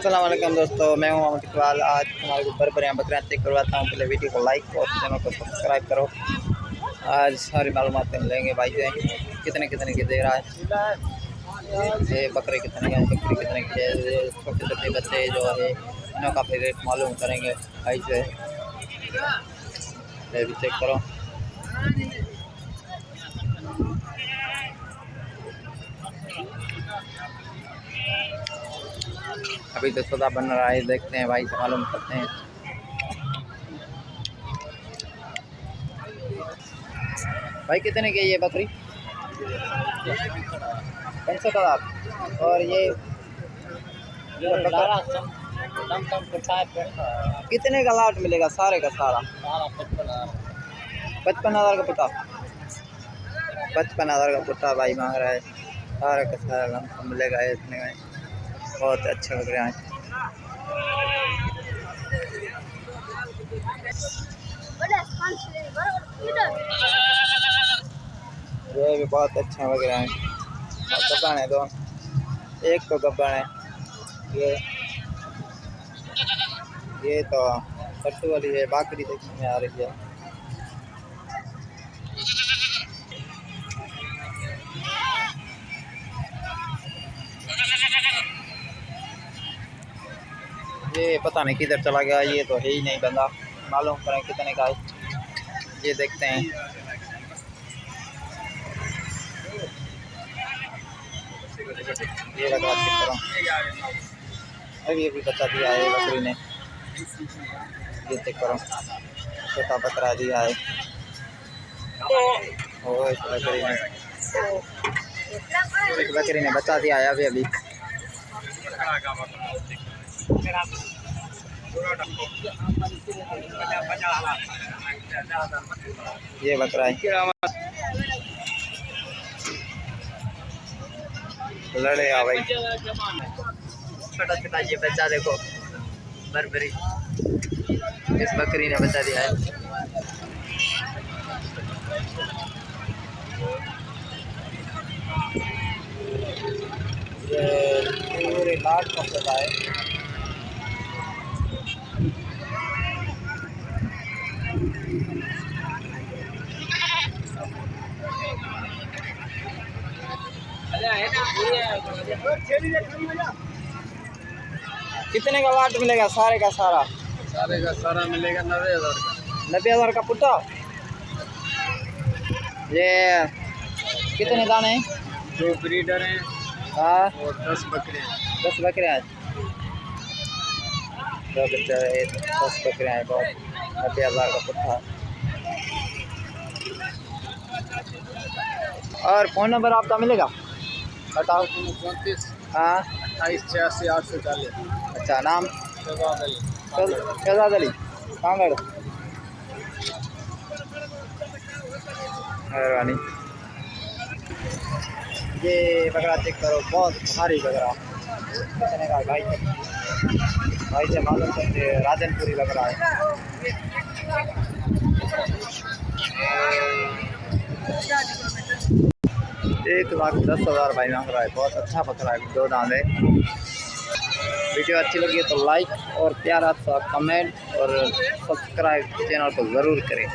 अस्सलाम वालेकुम दोस्तों, मैं हूं मोहम्मद इकबाल। आज तुम्हारे ऊपर बकरियां चेक करवाता हूं। पहले वीडियो को लाइक और चैनल को सब्सक्राइब करो। आज सारी मालूमात लेंगे भाई से कितने कितने की दे रहा है ये बकरे, कितने का बकरी कितने की है, ये छोटे छोटे बच्चे जो है इनका फिर रेट मालूम करेंगे भाई से। ये भी चेक करो। अभी तो सौदा बन रहा है, देखते हैं भाई से मालूम करते हैं। भाई कितने की ये बकरी? 65,000। और ये कितने का लाट मिलेगा सारे का सारा? 55,000 का पुट्टा। 55,000 का पुट्टा भाई मांग रहा है। सारा का सारा मिलेगा इतने में। बहुत अच्छे लग रहे हैं। ये भी बहुत अच्छा लग रहा है। गब्बन है दो, एक तो गब्बन है। ये तो कट्टू वाली है, बाकरी देखने में आ रही है। ये पता नहीं किधर चला गया, ये तो है ही नहीं बंदा। मालूम करें कितने का है, ये देखते हैं। ये लगा अभी बता दिया है बकरी ने। ये चेक करो, छोटा बकरा दिया है। ओ इस बकरी ने बता दिया है अभी अभी। ये बकरा है, लड़े आ भाई। छोटा छोटा ये बच्चा देखो, बरबरी इस बकरी ने बता दिया है। ये पूरे लाट का पता है। कितने का लाट मिलेगा सारे का सारा? सारे का सारा मिलेगा 90,000 का। 90,000 का पुट्टा। ये कितने दाने हैं? 2 ब्रीडर हैं। हाँ, और 10 बकरे हैं। 10 बकरे हैं। 10 बकरे हैं। बहुत 90,000 का पुट्टा। और फ़ोन नंबर आपका मिलेगा? बताओ। 34 हाँ, 28 86 840। अच्छा, नाम? शहजाद अली कांगड़। मेहरबानी। ये बकरा चेक करो, बहुत भारी बकरा। कितने का भाई? भाई से मालूम करते, राजनपुरी लग रहा है। 1,10,000 भाई मांग रहा है। बहुत अच्छा बकरा है, 2 दांत है। वीडियो अच्छी लगी तो लाइक और प्यारा सा कमेंट और सब्सक्राइब चैनल को ज़रूर करें।